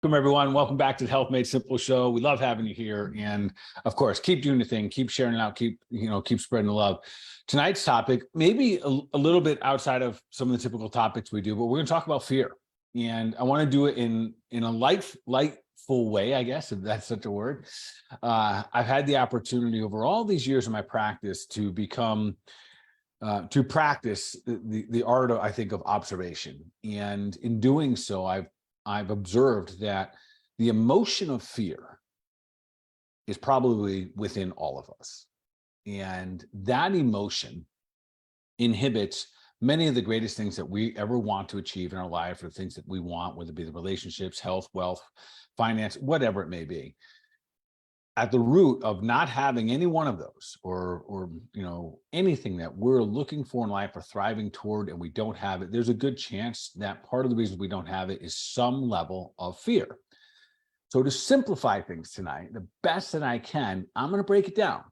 Welcome, everyone. Welcome back to the Health Made Simple show. We love having you here. And of course, keep doing the thing, keep sharing it out, keep spreading the love. Tonight's topic, maybe a little bit outside of some of the typical topics we do, but we're going to talk about fear. And I want to do it in a lightful way, I guess, if that's such a word. I've had the opportunity over all these years of my practice to practice the art of, I think, of observation. And in doing so, I've observed that the emotion of fear is probably within all of us. And that emotion inhibits many of the greatest things that we ever want to achieve in our life, or things that we want, whether it be the relationships, health, wealth, finance, whatever it may be. At the root of not having any one of those, or anything that we're looking for in life or thriving toward, and we don't have it, there's a good chance that part of the reason we don't have it is some level of fear. So to simplify things tonight, the best that I can, I'm going to break it down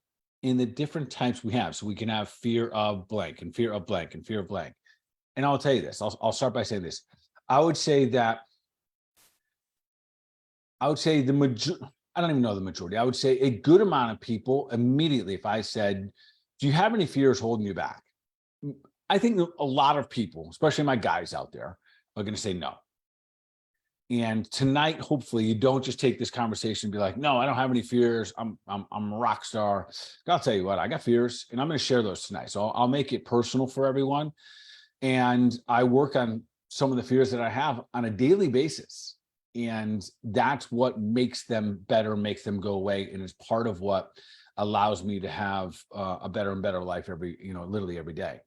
in the different types we have. So we can have fear of blank and fear of blank and fear of blank. And I'll tell you this, I'll start by saying this. I would say the I don't even know the majority. I would say a good amount of people immediately, if I said, do you have any fears holding you back? I think a lot of people, especially my guys out there, are going to say no. And tonight, hopefully, you don't just take this conversation and be like, no, I don't have any fears. I'm a rock star. I'll tell you what, I got fears, and I'm going to share those tonight. So I'll make it personal for everyone. And I work on some of the fears that I have on a daily basis. And that's what makes them better, makes them go away, and is part of what allows me to have a better and better life literally every day.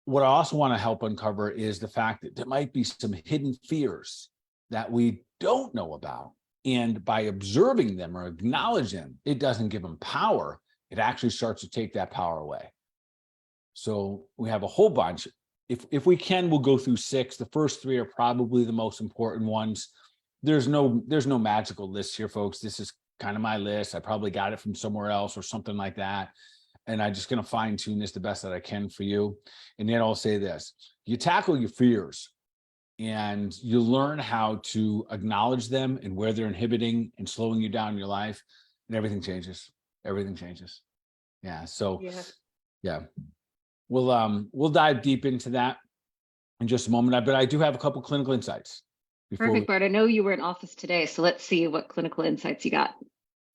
What I also want to help uncover is the fact that there might be some hidden fears that we don't know about. And by observing them or acknowledging them, it doesn't give them power. It actually starts to take that power away. So we have a whole bunch. If we can, we'll go through 6. The first 3 are probably the most important ones. There's no magical list here, folks. This is kind of my list. I probably got it from somewhere else or something like that. And I'm just going to fine tune this the best that I can for you. And then I'll say this: you tackle your fears and you learn how to acknowledge them and where they're inhibiting and slowing you down in your life, and everything changes. Everything changes. Yeah. So yeah. We'll dive deep into that in just a moment. But I do have a couple clinical insights. Perfect, Bart. I know you were in office today, so let's see what clinical insights you got.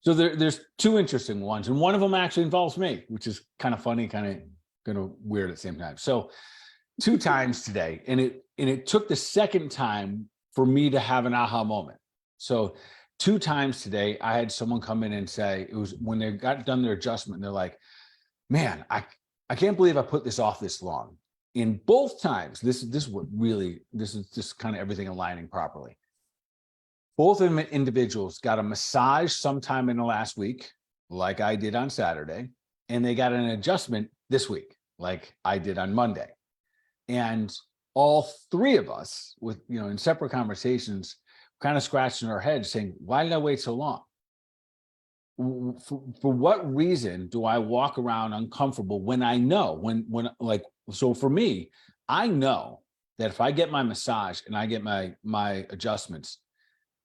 So there's 2 interesting ones, and one of them actually involves me, which is kind of funny, kind of weird at the same time. So 2 times today, and it took the second time for me to have an aha moment. So 2 times today, I had someone come in and say, it was when they got done their adjustment, and they're like, man, I can't believe I put this off this long. In both times, this is just kind of everything aligning properly. Both of them individuals got a massage sometime in the last week, like I did on Saturday, and they got an adjustment this week, like I did on Monday. And all 3 of us, with in separate conversations, kind of scratching our heads, saying, "Why did I wait so long? For what reason do I walk around uncomfortable when I know so for me, I know that if I get my massage and I get my adjustments,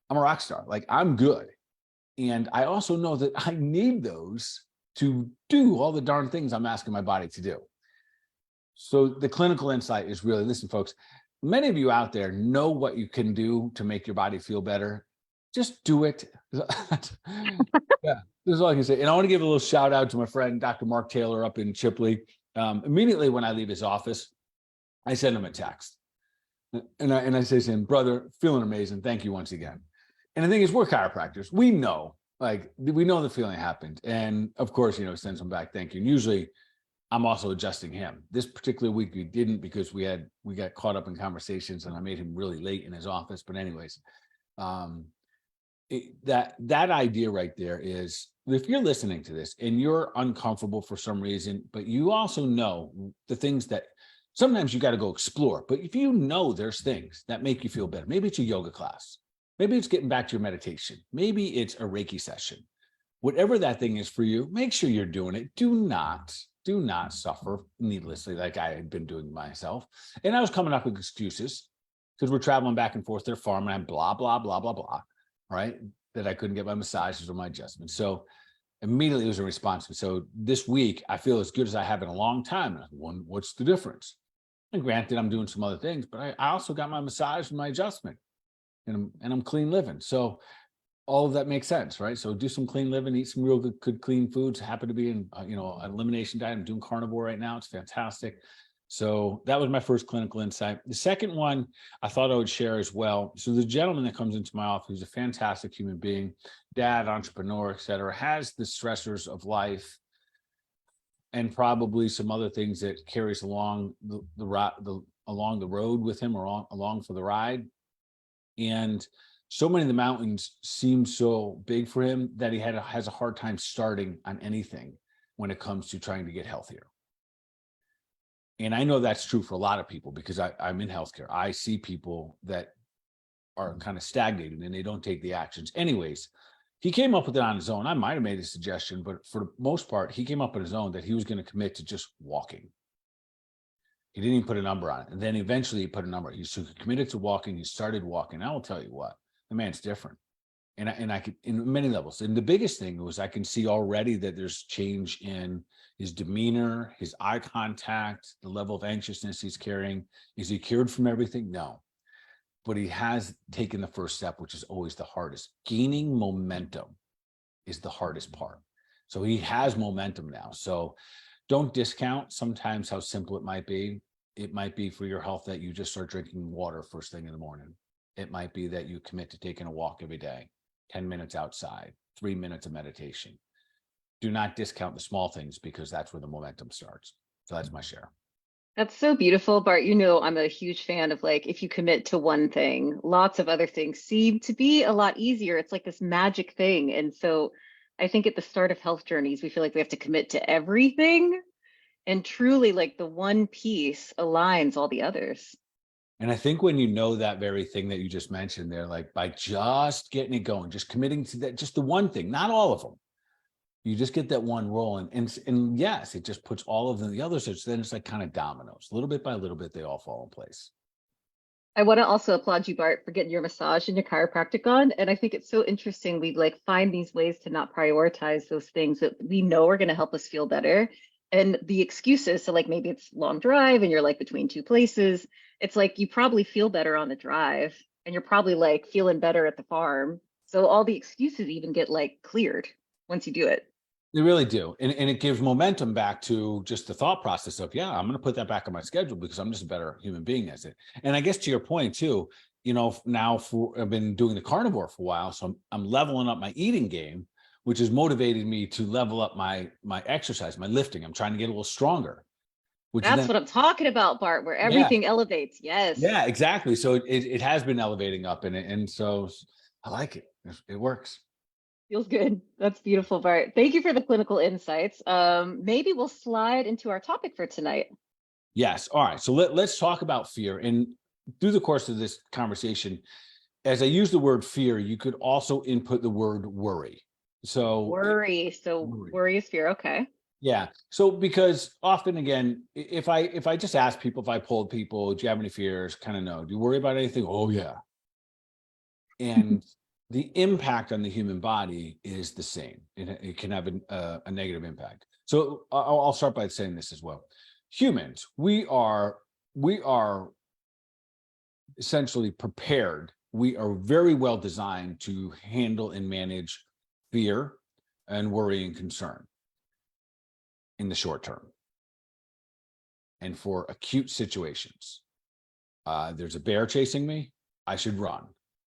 I'm a rock star. Like, I'm good. And I also know that I need those to do all the darn things I'm asking my body to do." So the clinical insight is really, listen, folks, many of you out there know what you can do to make your body feel better. Just do it. Yeah, this is all I can say. And I want to give a little shout out to my friend, Dr. Mark Taylor up in Chipley. Immediately when I leave his office, I send him a text. And I say to him, "Brother, feeling amazing. Thank you once again." And the thing is, we're chiropractors. We know the feeling happened. And of course, sends him back, "Thank you." And usually I'm also adjusting him. This particular week we didn't, because we got caught up in conversations and I made him really late in his office. But anyways, that idea right there is, if you're listening to this and you're uncomfortable for some reason, but you also know the things that sometimes you got to go explore. But if you know there's things that make you feel better, maybe it's a yoga class, maybe it's getting back to your meditation, maybe it's a Reiki session, whatever that thing is for you, make sure you're doing it. Do not suffer needlessly like I had been doing myself. And I was coming up with excuses. because we're traveling back and forth to their farm and I'm blah, blah, blah, blah, blah, right? That I couldn't get my massages or my adjustments. So immediately it was a response. So this week, I feel as good as I have in a long time. What's the difference? And granted, I'm doing some other things, but I also got my massage and my adjustment, and I'm clean living. So all of that makes sense, right? So do some clean living, eat some real good clean foods. Happen to be in, an elimination diet. I'm doing carnivore right now. It's fantastic. So that was my first clinical insight. The second one I thought I would share as well. So the gentleman that comes into my office, who's a fantastic human being, dad, entrepreneur, et cetera, has the stressors of life and probably some other things that carries along along the road with him or along for the ride. And so many of the mountains seem so big for him that he has a hard time starting on anything when it comes to trying to get healthier. And I know that's true for a lot of people because I'm in healthcare. I see people that are kind of stagnated and they don't take the actions. Anyways, he came up with it on his own. I might have made a suggestion, but for the most part, he came up on his own that he was going to commit to just walking. He didn't even put a number on it. And then eventually he put a number. He committed to walking. He started walking. I will tell you what, the man's different. And I could, in many levels. And the biggest thing was I can see already that there's change in his demeanor, his eye contact, the level of anxiousness he's carrying. Is he cured from everything? No. But he has taken the first step, which is always the hardest. Gaining momentum is the hardest part. So he has momentum now. So don't discount sometimes how simple it might be. It might be for your health that you just start drinking water first thing in the morning. It might be that you commit to taking a walk every day, 10 minutes outside, 3 minutes of meditation. Do not discount the small things because that's where the momentum starts. So that's my share. That's so beautiful, Bart. You know, I'm a huge fan of like, if you commit to one thing, lots of other things seem to be a lot easier. It's like this magic thing. And so I think at the start of health journeys, we feel like we have to commit to everything. And truly, like the one piece aligns all the others. And I think when you know that very thing that you just mentioned there, like by just getting it going, just committing to that, just the one thing, not all of them, you just get that one rolling. And yes, it just puts all of them, the others, then it's like kind of dominoes. Little bit by little bit, they all fall in place. I want to also applaud you, Bart, for getting your massage and your chiropractic on. And I think it's so interesting. We like find these ways to not prioritize those things that we know are going to help us feel better. And the excuses, so like maybe it's long drive and you're like between two places. It's like you probably feel better on the drive and you're probably like feeling better at the farm. So all the excuses even get like cleared once you do it. They really do. And it gives momentum back to just the thought process of, yeah, I'm going to put that back on my schedule because I'm just a better human being as it. And I guess to your point too, now I've been doing the carnivore for a while. So I'm leveling up my eating game, which has motivated me to level up my exercise, my lifting. I'm trying to get a little stronger. That's what I'm talking about, Bart, where Yeah, everything elevates. Yes. yeah, exactly. So it has been elevating up in it. And so I like it. It works. Feels good. That's beautiful, Bart. Thank you for the clinical insights. Maybe we'll slide into our topic for tonight. Yes. All right. So let's talk about fear. And through the course of this conversation, as I use the word fear, you could also input the word worry. So Worry. So worry is fear. Okay. yeah. So because often again, if I just ask people, if I polled people, do you have any fears? Kind of no. Do you worry about anything? Oh yeah. And the impact on the human body is the same. It can have a negative impact. So I'll start by saying this as well. Humans, we are essentially prepared. We are very well designed to handle and manage fear and worry and concern in the short term and for acute situations. There's a bear chasing me. I should run.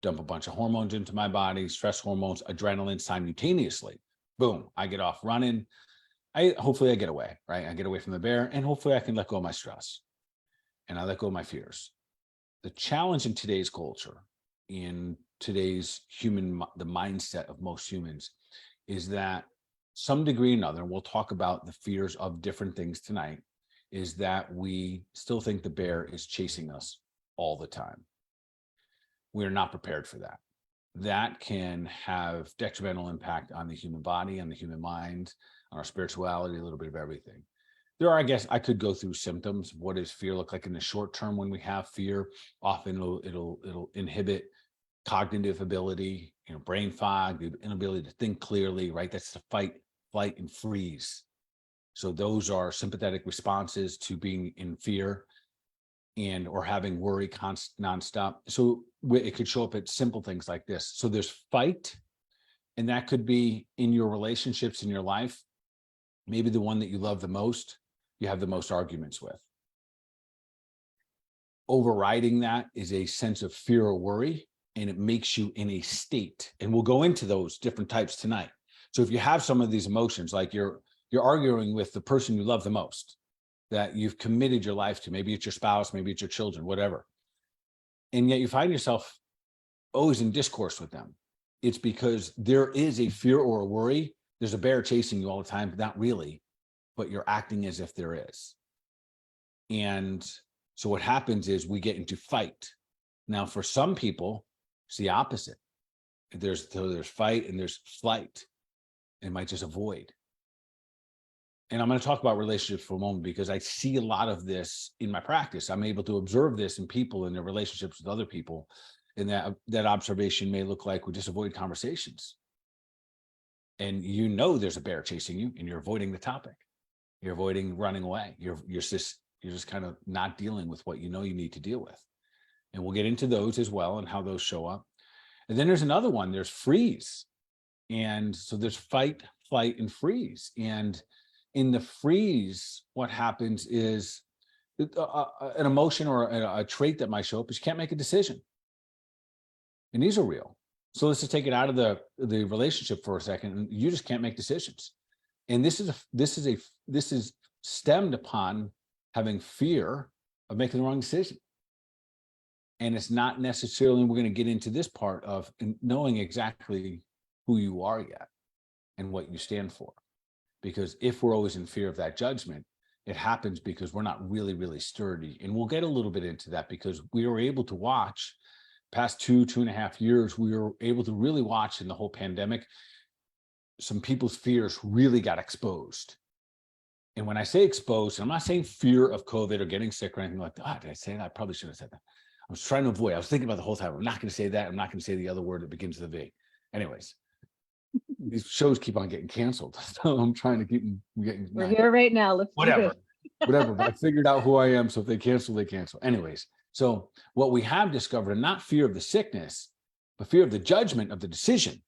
Dump a bunch of hormones into my body, stress hormones, adrenaline simultaneously. Boom, I get off running. Hopefully I get away, right? I get away from the bear and hopefully I can let go of my stress and I let go of my fears. The challenge in today's culture, in today's the mindset of most humans is that some degree or another, and we'll talk about the fears of different things tonight, is that we still think the bear is chasing us all the time. We're not prepared for that. That can have detrimental impact on the human body, on the human mind, on our spirituality, a little bit of everything. there are, I guess I could go through symptoms. What does fear look like in the short term when we have fear? Often it'll inhibit cognitive ability, brain fog, the inability to think clearly, right? That's the fight, flight, and freeze. So those are sympathetic responses to being in fear and or having worry nonstop. So it could show up at simple things like this. So there's fight, and that could be in your relationships in your life. Maybe the one that you love the most, you have the most arguments with. Overriding that is a sense of fear or worry, and it makes you in a state. And we'll go into those different types tonight. So if you have some of these emotions, like you're arguing with the person you love the most, that you've committed your life to, maybe it's your spouse, maybe it's your children, whatever, and yet you find yourself always in discourse with them, it's because there is a fear or a worry. There's a bear chasing you all the time, but not really, but you're acting as if there is. And so what happens is we get into fight. Now, for some people, it's the opposite. There's fight and there's flight. It might just avoid. And I'm going to talk about relationships for a moment because I see a lot of this in my practice. I'm able to observe this in people and their relationships with other people. And that observation may look like we just avoid conversations. And there's a bear chasing you and you're avoiding the topic. You're avoiding running away. You're just kind of not dealing with what you need to deal with. And we'll get into those as well and how those show up. And then there's another one, there's freeze. And so there's fight, flight, and freeze. And in the freeze, what happens is an emotion or a trait that might show up is you can't make a decision. And these are real. So let's just take it out of the relationship for a second, and you just can't make decisions. And this is stemmed upon having fear of making the wrong decision. And it's not necessarily, we're going to get into this part of knowing exactly who you are yet and what you stand for. Because if we're always in fear of that judgment, it happens because we're not really, really sturdy. And we'll get a little bit into that because we were able to watch past 2.5 years, we were able to really watch in the whole pandemic, some people's fears really got exposed. And when I say exposed, I'm not saying fear of COVID or getting sick or anything like that. Did I say that? I probably should have said that. I was trying to avoid. I was thinking about the whole time. I'm not going to say that. I'm not going to say the other word that begins with a V. Anyways, these shows keep on getting canceled. So I'm trying to keep them getting. We're here right now. Let's whatever. But I figured out who I am. So if they cancel, they cancel. Anyways, so what we have discovered, and not fear of the sickness, but fear of the judgment of the decision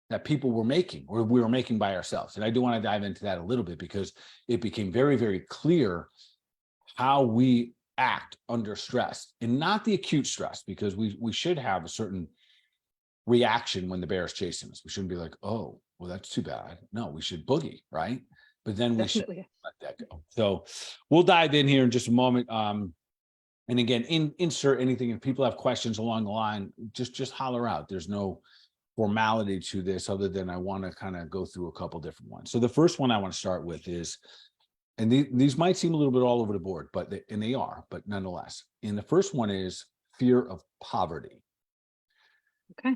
that people were making or we were making by ourselves. And I do want to dive into that a little bit because it became very, very clear how we act under stress, and not the acute stress, because we should have a certain reaction when the bear is chasing us. We shouldn't be like, oh, well, that's too bad. No, we should boogie, right? But then we should let that go. So we'll dive in here in just a moment. And again, insert anything. If people have questions along the line, just holler out. There's no formality to this other than I want to kind of go through a couple different ones. So the first one I want to start with is, and these might seem a little bit all over the board, but they are, but nonetheless. And the first one is fear of poverty. Okay.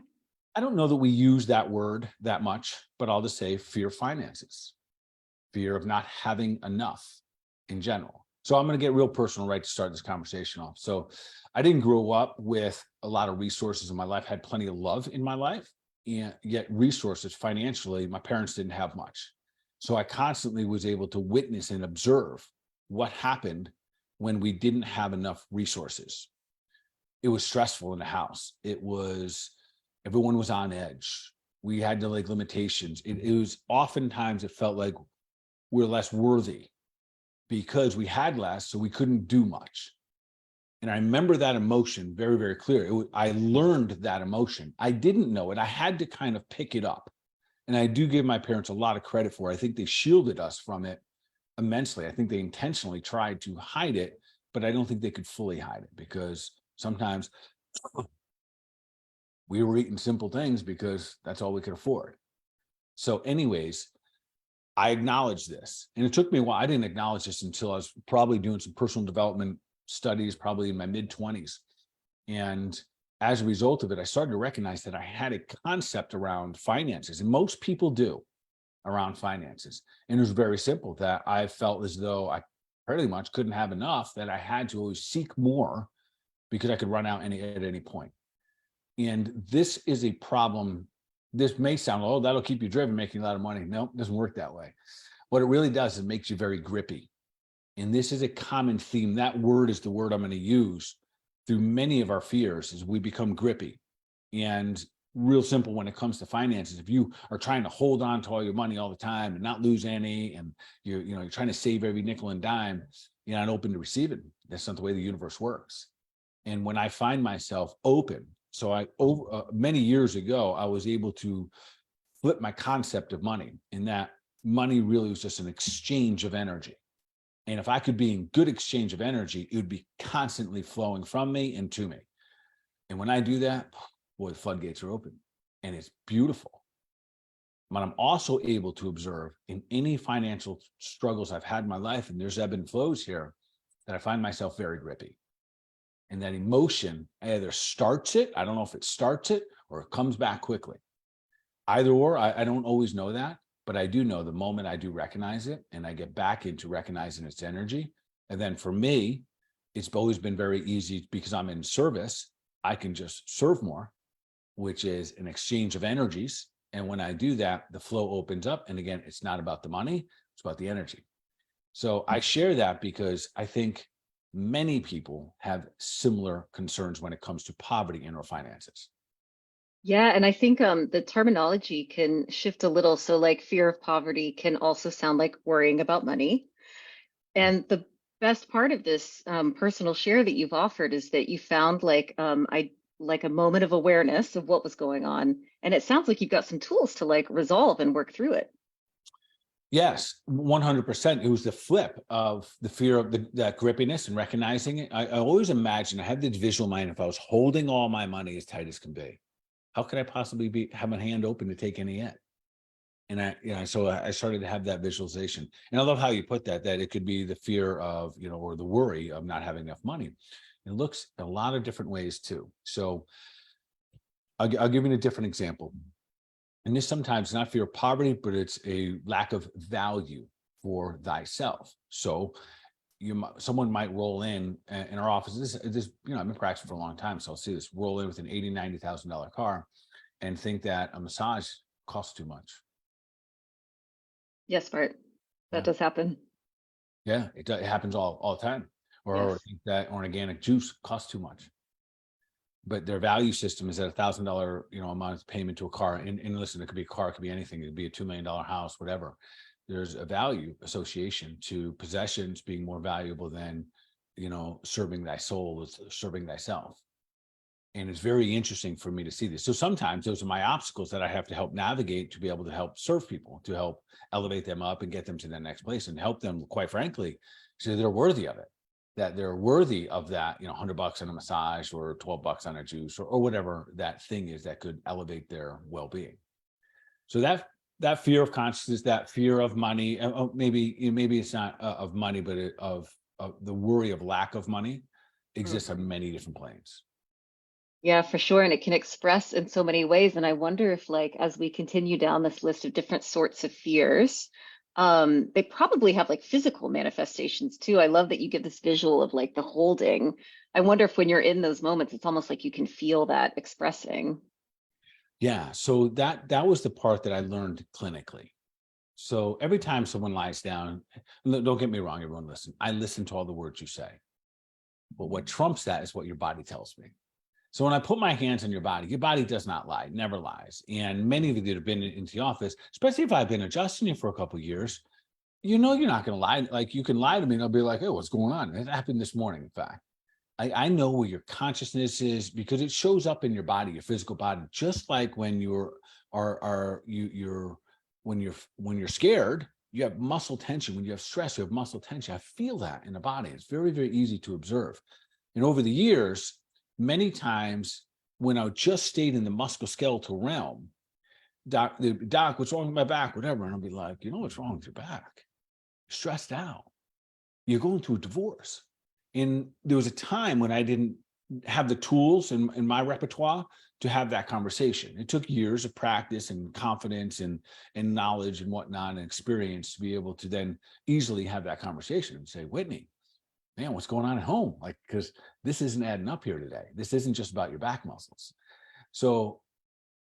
I don't know that we use that word that much, but I'll just say fear of finances, fear of not having enough in general. So I'm going to get real personal right to start this conversation off. So I didn't grow up with a lot of resources in my life, had plenty of love in my life, and yet resources financially, my parents didn't have much. So I constantly was able to witness and observe what happened when we didn't have enough resources. It was stressful in the house. Everyone was on edge. We had limitations. It was oftentimes it felt like we're less worthy because we had less, so we couldn't do much. And I remember that emotion very, very clear. I learned that emotion. I didn't know it. I had to kind of pick it up. And I do give my parents a lot of credit for it. I think they shielded us from it immensely. I think they intentionally tried to hide it, but I don't think they could fully hide it because sometimes we were eating simple things because that's all we could afford. So anyways, I acknowledged this. And it took me a while. I didn't acknowledge this until I was probably doing some personal development studies, probably in my mid-20s. And as a result of it, I started to recognize that I had a concept around finances, and most people do around finances. And it was very simple that I felt as though pretty much couldn't have enough, that I had to always seek more because I could run out at any point. And this is a problem. This may sound, oh, that'll keep you driven, making a lot of money. No, it doesn't work that way. What it really does is it makes you very grippy. And this is a common theme. That word is the word I'm going to use through many of our fears, is we become grippy. And real simple when it comes to finances, if you are trying to hold on to all your money all the time and not lose any, and you're trying to save every nickel and dime, you're not open to receiving. That's not the way the universe works. And when I find myself open, many years ago, I was able to flip my concept of money, in that money really was just an exchange of energy. And if I could be in good exchange of energy, it would be constantly flowing from me and to me. And when I do that, boy, the floodgates are open, and it's beautiful. But I'm also able to observe in any financial struggles I've had in my life, and there's ebb and flows here, that I find myself very grippy. And that emotion either starts it, I don't know if it starts it, or it comes back quickly. Either or, I don't always know that, but I do know the moment I do recognize it and I get back into recognizing its energy. And then for me, it's always been very easy, because I'm in service, I can just serve more, which is an exchange of energies. And when I do that, the flow opens up. And again, it's not about the money, it's about the energy. So I share that because I think many people have similar concerns when it comes to poverty in our finances. Yeah, and I think the terminology can shift a little. So like fear of poverty can also sound like worrying about money. And the best part of this personal share that you've offered is that you found like a moment of awareness of what was going on. And it sounds like you've got some tools to like resolve and work through it. Yes, 100%. It was the flip of the fear of that grippiness and recognizing it. I always imagine, I have this visual mind, if I was holding all my money as tight as can be, how could I possibly have my hand open to take any in? And so I started to have that visualization. And I love how you put that it could be the fear of, or the worry of not having enough money. It looks a lot of different ways too. So I'll give you a different example. And this sometimes not fear of poverty, but it's a lack of value for thyself. So someone might roll in our office. This I've been practicing for a long time, so I'll see this roll in with an $80,000-$90,000 car and think that a massage costs too much. Yes, Bart, that does happen. Yeah, it happens all the time. Or Yes. think that organic juice costs too much. But their value system is at $1,000, amount of payment to a car. And listen, it could be a car, it could be anything. It could be a $2 million house, whatever. There's a value association to possessions being more valuable than, serving thy soul, serving thyself. And it's very interesting for me to see this. So sometimes those are my obstacles that I have to help navigate to be able to help serve people, to help elevate them up and get them to the next place, and help them, quite frankly, so they're worthy of it, that they're worthy of that, $100 on a massage or $12 on a juice or whatever that thing is that could elevate their well-being. So that fear of consciousness, that fear of money, maybe it's not of money, but of the worry of lack of money exists on many different planes. Yeah, for sure. And it can express in so many ways. And I wonder if, like, as we continue down this list of different sorts of fears, they probably have like physical manifestations too. I love that you get this visual of like the holding. I wonder if when you're in those moments, it's almost like you can feel that expressing. Yeah. So that was the part that I learned clinically. So every time someone lies down, don't get me wrong, everyone listen. I listen to all the words you say. But what trumps that is what your body tells me. So when I put my hands on your body does not lie, never lies. And many of you that have been into the office, especially if I've been adjusting you for a couple of years, you're not going to lie. Like, you can lie to me and I'll be like, oh, what's going on? It happened this morning. In fact, I know where your consciousness is because it shows up in your body, your physical body, just like when when you're scared, you have muscle tension. When you have stress, you have muscle tension. I feel that in the body. It's very, very easy to observe. And over the years, many times when I just stayed in the musculoskeletal realm, doc, what's wrong with my back, whatever. And I'll be like, what's wrong with your back? You're stressed out. You're going through a divorce. And there was a time when I didn't have the tools in my repertoire to have that conversation. It took years of practice and confidence and knowledge and whatnot and experience to be able to then easily have that conversation and say, Whitney, man, what's going on at home? Like, because this isn't adding up here today. This isn't just about your back muscles. So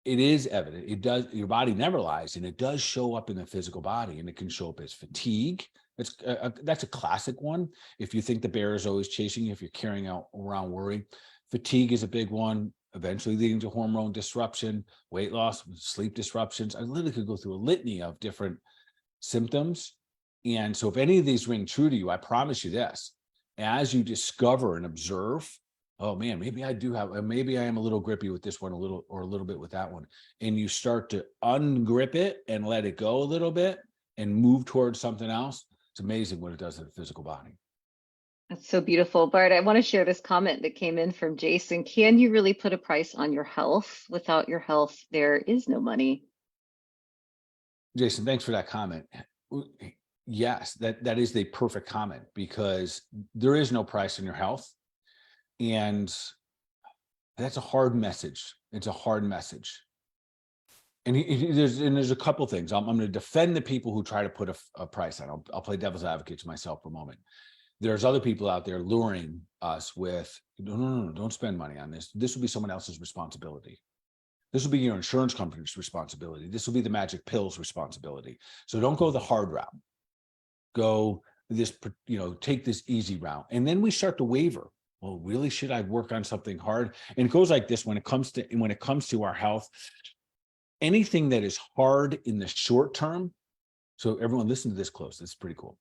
it is evident. It does, your body never lies, and it does show up in the physical body, and it can show up as fatigue. That's a classic one. If you think the bear is always chasing you, if you're carrying out around worry, fatigue is a big one, eventually leading to hormone disruption, weight loss, sleep disruptions. I literally could go through a litany of different symptoms. And so if any of these ring true to you, I promise you this, as you discover and observe, oh man, maybe I do have, maybe I am a little grippy with this one, a little bit with that one. And you start to ungrip it and let it go a little bit and move towards something else. It's amazing what it does to the physical body. That's so beautiful. Bart, I want to share this comment that came in from Jason. Can you really put a price on your health? Without your health, there is no money. Jason, thanks for that comment. Yes, that is the perfect comment, because there is no price on your health. And that's a hard message. It's a hard message. And there's a couple things. I'm going to defend the people who try to put a price on. I'll play devil's advocate to myself for a moment. There's other people out there luring us with, no, don't spend money on this. This will be someone else's responsibility. This will be your insurance company's responsibility. This will be the magic pills responsibility. So don't go the hard route. Go this, take this easy route. And then we start to waver. Well, really, should I work on something hard? And it goes like this when it comes to our health. Anything that is hard in the short term. So everyone listen to this close. This is pretty cool.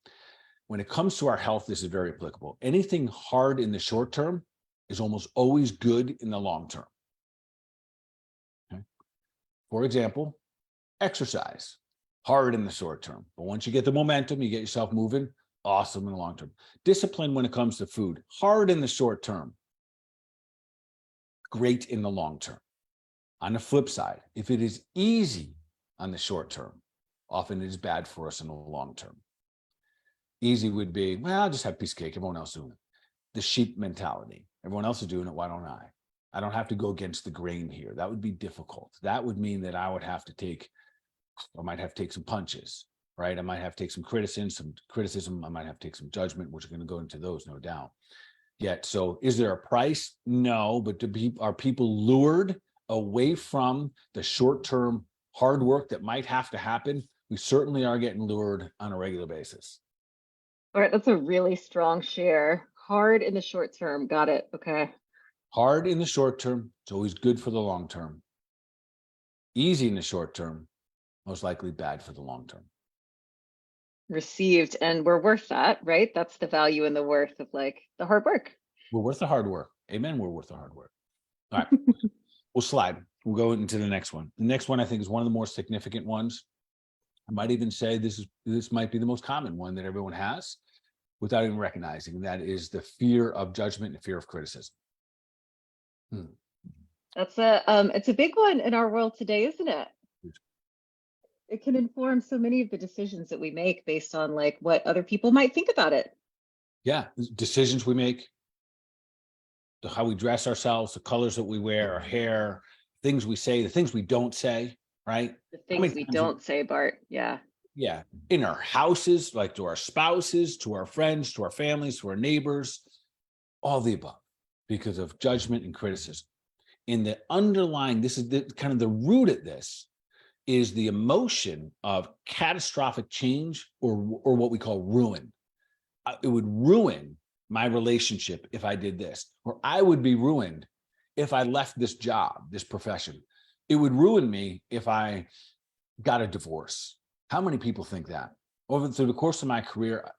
When it comes to our health, this is very applicable. Anything hard in the short term is almost always good in the long term. Okay? For example, exercise, hard in the short term. But once you get the momentum, you get yourself moving, awesome in the long term. Discipline when it comes to food, hard in the short term, great in the long term. On the flip side, if it is easy on the short term, often it is bad for us in the long term. Easy would be, well, I'll just have a piece of cake. Everyone else is doing it. The sheep mentality. Everyone else is doing it. Why don't I? I don't have to go against the grain here. That would be difficult. That would mean that I might have to take some punches, right? I might have to take some criticism. I might have to take some judgment, which are going to go into those, no doubt. Yet, so is there a price? No, but are people lured away from the short-term hard work that might have to happen? We certainly are getting lured on a regular basis. All right, that's a really strong share. Hard in the short term. Got it. Okay. Hard in the short term, it's always good for the long term. Easy in the short term, most likely bad for the long term. Received. And we're worth that, right? That's the value and the worth of like the hard work. We're worth the hard work. Amen. We're worth the hard work. All right. We'll slide. We'll go into the next one. The next one I think is one of the more significant ones. I might even say this might be the most common one that everyone has without even recognizing, and that is the fear of judgment and fear of criticism. That's it's a big one in our world today, isn't it? It can inform so many of the decisions that we make based on like what other people might think about it. Yeah, decisions we make, how we dress ourselves, the colors that we wear, our hair, things we say, the things we don't say, right? The things we don't say, Bart. Yeah. Yeah. In our houses, like to our spouses, to our friends, to our families, to our neighbors, all the above, because of judgment and criticism. In the underlying, this is kind of the root at this, is the emotion of catastrophic change or what we call ruin. It would ruin my relationship if I did this, or I would be ruined if I left this job, this profession. It would ruin me if I got a divorce. How many people think that? Through the course of my career,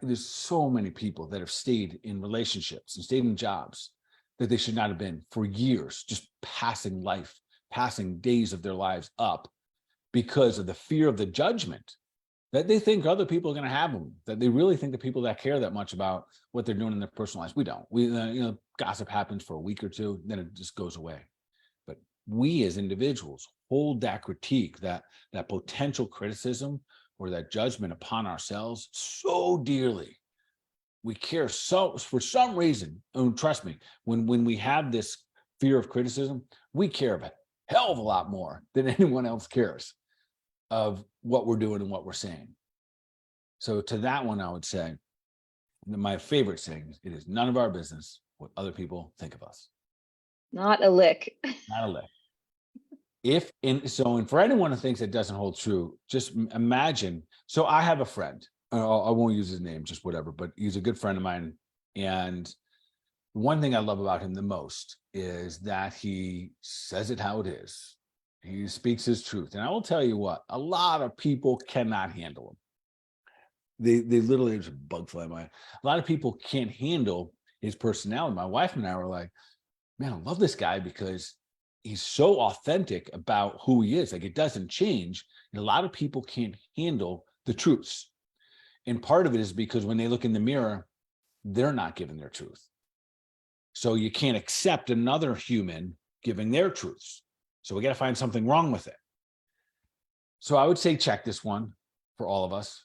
there's so many people that have stayed in relationships and stayed in jobs that they should not have been for years, just passing days of their lives up because of the fear of the judgment that they think other people are going to have them, that they really think the people that care that much about what they're doing in their personal lives. We don't. Gossip happens for a week or two, then it just goes away. But we as individuals hold that critique, that potential criticism or that judgment upon ourselves so dearly. We care so for some reason, and trust me, when we have this fear of criticism, we care a hell of a lot more than anyone else cares of what we're doing and what we're saying. So to that one, I would say my favorite saying, it is none of our business what other people think of us. Not a lick. Not a lick. And for anyone who thinks it doesn't hold true, just imagine. So I have a friend, I won't use his name, just whatever, but he's a good friend of mine. And one thing I love about him the most is that he says it how it is. He speaks his truth. And I will tell you what, a lot of people cannot handle him. They literally just bug fly my. A lot of people can't handle his personality. My wife and I were like, man, I love this guy because he's so authentic about who he is. Like, it doesn't change. And a lot of people can't handle the truths. And part of it is because when they look in the mirror, they're not giving their truth. So you can't accept another human giving their truths. So we got to find something wrong with it. So I would say check this one for all of us.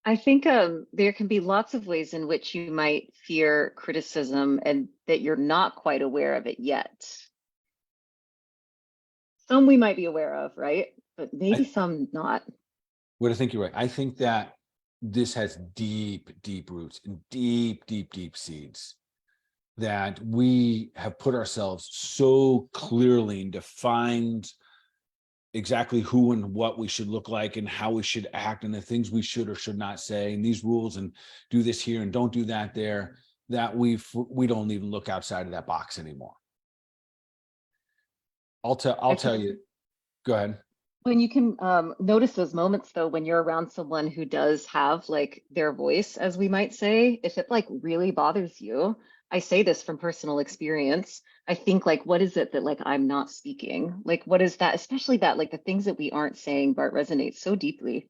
I think there can be lots of ways in which you might fear criticism and that you're not quite aware of it yet. Some we might be aware of, right? But maybe some not. What I think you're right. I think that this has deep, deep roots and deep, deep, deep seeds that we have put ourselves so clearly and defined exactly who and what we should look like and how we should act and the things we should or should not say and these rules and do this here and don't do that there, that we don't even look outside of that box anymore. I'll tell you, go ahead. When you can notice those moments though, when you're around someone who does have like their voice, as we might say, if it like really bothers you, I say this from personal experience. I think like, what is it that like I'm not speaking? Like, what is that? Especially that like the things that we aren't saying, Bart, resonates so deeply.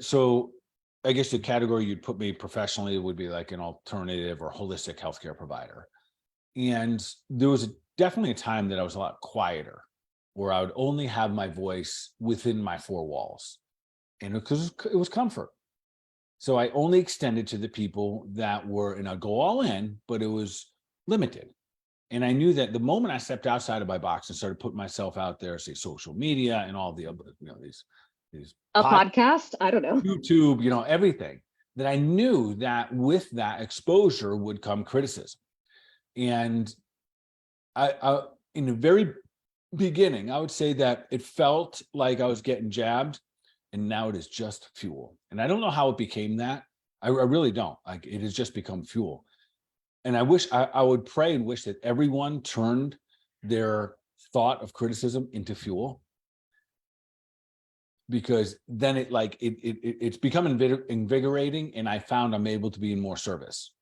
So I guess the category you'd put me professionally would be like an alternative or holistic healthcare provider. And there was definitely a time that I was a lot quieter, where I would only have my voice within my four walls, and because it was comfort. So I only extended to the people that were, and I'd go all in, but it was limited. And I knew that the moment I stepped outside of my box and started putting myself out there, say social media and all the other, these A podcast? I don't know. YouTube, everything, that I knew that with that exposure would come criticism. And I in the very beginning, I would say that it felt like I was getting jabbed, and now it is just fuel. And I don't know how it became that. I really don't. Like, it has just become fuel. And I wish I would pray and wish that everyone turned their thought of criticism into fuel, because then it's become invigorating, and I found I'm able to be in more service.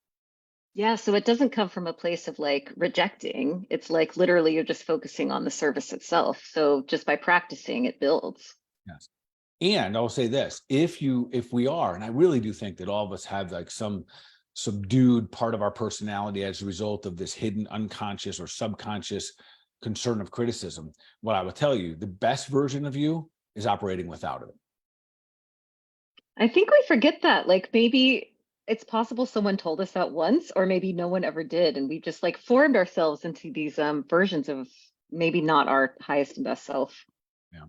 Yeah, so it doesn't come from a place of like rejecting. It's like literally you're just focusing on the service itself. So just by practicing, it builds. Yes. And I'll say this, if we are, and I really do think that all of us have like some subdued part of our personality as a result of this hidden unconscious or subconscious concern of criticism, what I would tell you, the best version of you is operating without it. I think we forget that. Like maybe it's possible someone told us that once, or maybe no one ever did. And we just like formed ourselves into these versions of maybe not our highest and best self. Yeah.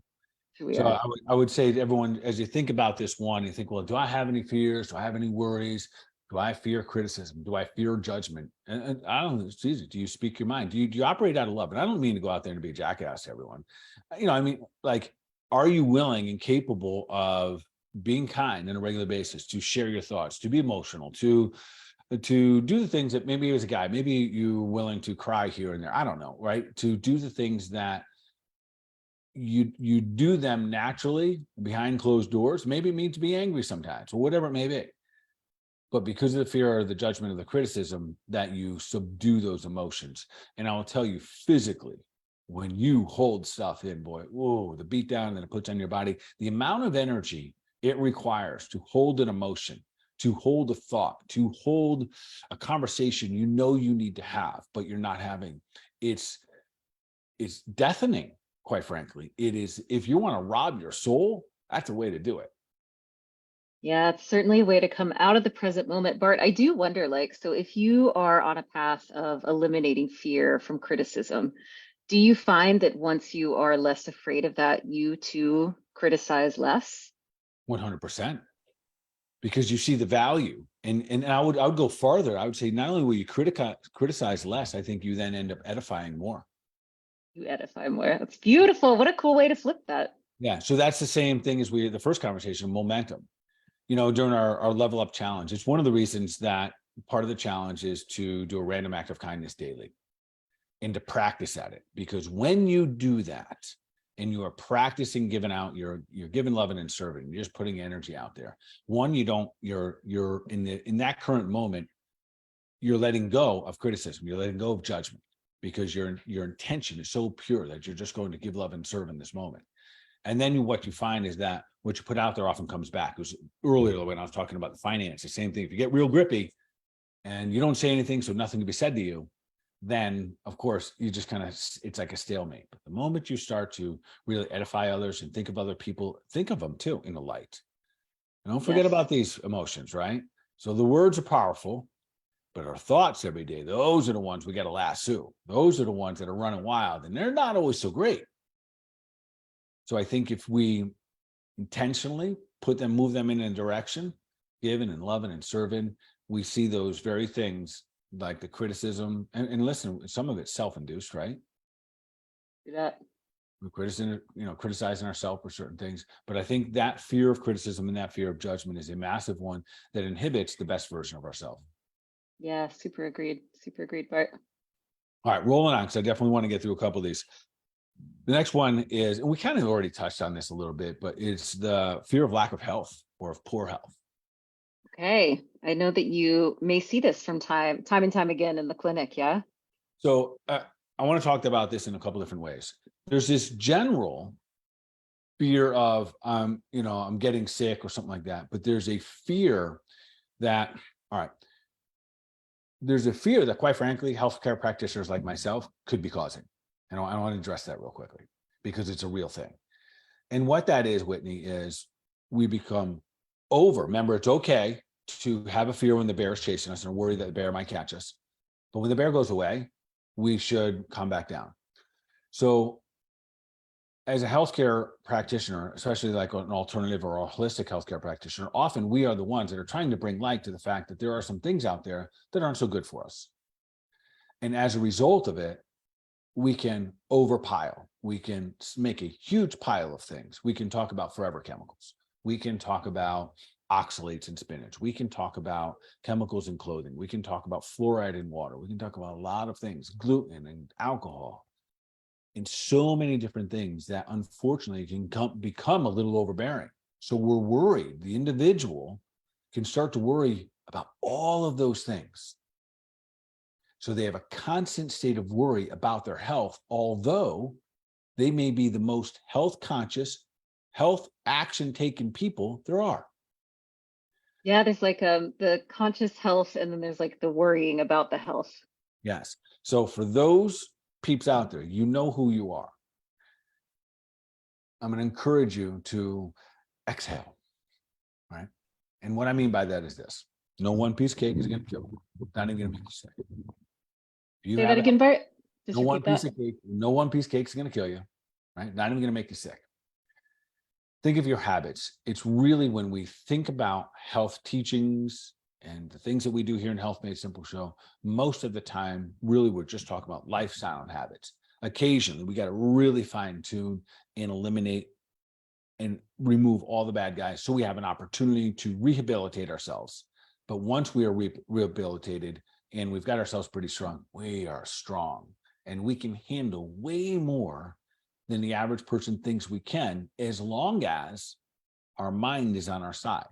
Who we So are. I would say to everyone, as you think about this one, you think, well, do I have any fears? Do I have any worries? Do I fear criticism? Do I fear judgment? And I don't know, it's easy. Do you speak your mind? Do you operate out of love? And I don't mean to go out there and be a jackass to everyone. I mean, like, are you willing and capable of being kind on a regular basis, to share your thoughts, to be emotional, to do the things that maybe as a guy, maybe you're willing to cry here and there. I don't know, right? To do the things that you do them naturally behind closed doors. Maybe it means to be angry sometimes, or whatever it may be. But because of the fear or the judgment of the criticism, that you subdue those emotions. And I will tell you, physically, when you hold stuff in, boy, whoa, the beat down that it puts on your body, the amount of energy it requires to hold an emotion, to hold a thought, to hold a conversation you need to have, but you're not having, it's deafening, quite frankly. It is. If you want to rob your soul, that's a way to do it. Yeah, it's certainly a way to come out of the present moment. Bart, I do wonder, like, so if you are on a path of eliminating fear from criticism, do you find that once you are less afraid of that, you too criticize less? 100%. Because you see the value. And I would go farther. I would say not only will you criticize less, I think you then end up edifying more. You edify more. That's beautiful. What a cool way to flip that. Yeah. So that's the same thing as we had the first conversation, momentum. During our level up challenge, it's one of the reasons that part of the challenge is to do a random act of kindness daily and to practice at it. Because when you do that and you are practicing giving out, you're giving, loving, and serving, you're just putting energy out there. One, you're in that current moment, you're letting go of criticism, you're letting go of judgment because your intention is so pure that you're just going to give, love, and serve in this moment. And then what you find is that what you put out there often comes back. It was earlier when I was talking about the finance, the same thing. If you get real grippy and you don't say anything, so nothing can be said to you, then of course you just it's like a stalemate. But the moment you start to really edify others and think of other people, think of them too in the light. And don't forget Yes. about these emotions, right? So the words are powerful, but our thoughts every day, those are the ones we got to lasso. Those are the ones that are running wild, and they're not always so great. So I think if we intentionally move them in a direction, giving and loving and serving, we see those very things like the criticism. And listen, some of it's self-induced, right? Do that. We're criticizing ourselves for certain things. But I think that fear of criticism and that fear of judgment is a massive one that inhibits the best version of ourselves. Yeah, super agreed. Super agreed, Bart. All right, rolling on, because I definitely want to get through a couple of these. The next one is, and we kind of already touched on this a little bit, but it's the fear of lack of health or of poor health. Okay. I know that you may see this from time and time again in the clinic. Yeah. So I want to talk about this in a couple different ways. There's this general fear of I'm getting sick or something like that, but there's a fear that, all right, there's a fear that, quite frankly, healthcare practitioners like myself could be causing. And I want to address that real quickly because it's a real thing. And what that is, Whitney, is we become remember, it's okay to have a fear when the bear is chasing us and worry that the bear might catch us. But when the bear goes away, we should come back down. So as a healthcare practitioner, especially like an alternative or a holistic healthcare practitioner, often we are the ones that are trying to bring light to the fact that there are some things out there that aren't so good for us. And as a result of it, we can overpile. We can make a huge pile of things. We can talk about forever chemicals. We can talk about oxalates in spinach. We can talk about chemicals in clothing. We can talk about fluoride in water. We can talk about a lot of things, gluten and alcohol, and so many different things that unfortunately can become a little overbearing. So we're worried. The individual can start to worry about all of those things. So they have a constant state of worry about their health, although they may be the most health conscious, health action taking people there are. Yeah, there's like the conscious health, and then there's like the worrying about the health. Yes. So for those peeps out there, you know who you are. I'm going to encourage you to exhale, right? And what I mean by that is this: no one piece of cake is going to kill you. Not even going to make you sick. You Say have that again, Bart. Just no one repeat piece that. of cake. No one piece of cake is going to kill you, right? Not even going to make you sick. Think of your habits. It's really when we think about health teachings and the things that we do here in Health Made Simple Show, most of the time, really, we're just talking about lifestyle and habits. Occasionally, we got to really fine tune and eliminate and remove all the bad guys so we have an opportunity to rehabilitate ourselves. But once we are rehabilitated and we've got ourselves pretty strong, we are strong and we can handle way more than the average person thinks we can, as long as our mind is on our side.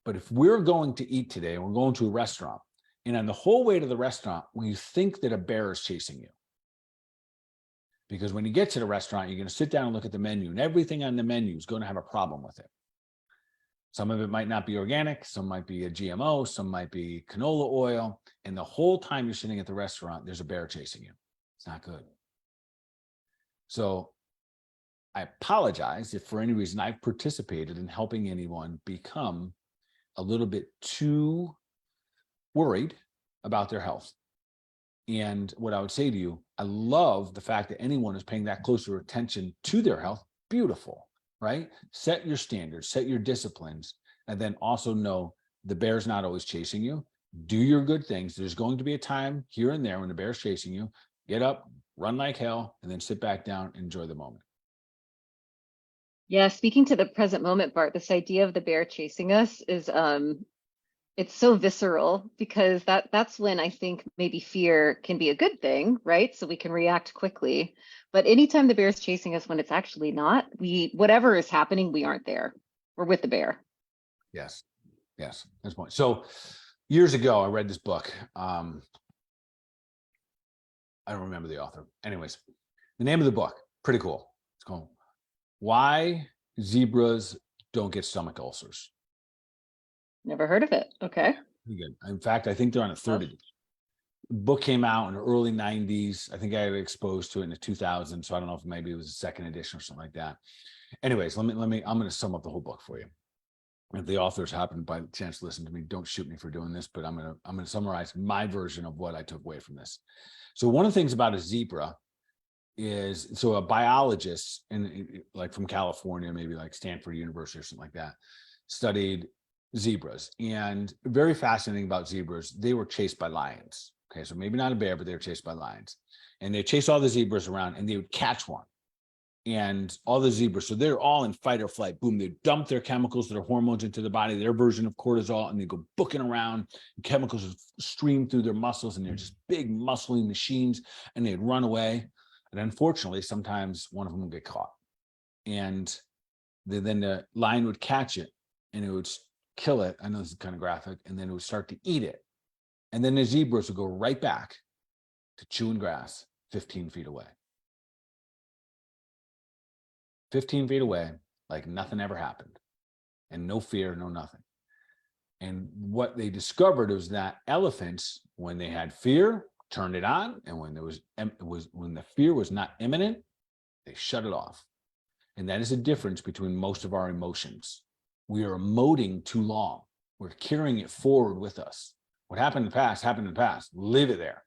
But if we're going to eat today and we're going to a restaurant, and on the whole way to the restaurant, we think that a bear is chasing you. Because when you get to the restaurant, you're going to sit down and look at the menu, and everything on the menu is going to have a problem with it. Some of it might not be organic, some might be a GMO, some might be canola oil. And the whole time you're sitting at the restaurant, there's a bear chasing you. It's not good. So I apologize if for any reason I've participated in helping anyone become a little bit too worried about their health. And what I would say to you, I love the fact that anyone is paying that closer attention to their health. Beautiful, right? Set your standards, set your disciplines, and then also know the bear's not always chasing you. Do your good things. There's going to be a time here and there when the bear's chasing you. Get up, run like hell, and then sit back down and enjoy the moment. Yeah, speaking to the present moment, Bart, this idea of the bear chasing us is it's so visceral because that's when I think maybe fear can be a good thing, right? So we can react quickly. But anytime the bear is chasing us when it's actually not, whatever is happening, we aren't there. We're with the bear. Yes. Yes. That's point. So years ago, I read this book. I don't remember the author. Anyways, the name of the book, pretty cool. It's called Why Zebras Don't Get Stomach Ulcers. Never heard of it. Okay. Pretty good. In fact, I think they're on a third edition. The book came out in the early 90s. I think I got exposed to it in the 2000s. So I don't know if maybe it was a second edition or something like that. Anyways, I'm going to sum up the whole book for you. If the authors happen by chance to listen to me, don't shoot me for doing this, but I'm going to summarize my version of what I took away from this. So one of the things about a zebra is, so a biologist like from California, maybe like Stanford University or something like that, studied zebras. And very fascinating about zebras, they were chased by lions. Okay, so maybe not a bear, but they were chased by lions. And they chased all the zebras around and they would catch one. And all the zebras, so they're all in fight or flight. Boom, they dump their chemicals, their hormones into the body, their version of cortisol, and they go booking around. And chemicals stream through their muscles, and they're just big muscling machines, and they'd run away. And unfortunately, sometimes one of them would get caught. And then the lion would catch it, and it would kill it. I know this is kind of graphic. And then it would start to eat it. And then the zebras would go right back to chewing grass 15 feet away. 15 feet away, like nothing ever happened, and no fear, no nothing. And what they discovered was that elephants, when they had fear, turned it on, and when when the fear was not imminent, they shut it off. And that is the difference between most of our emotions. We are emoting too long. We're carrying it forward with us. What happened in the past happened in the past. Leave it there.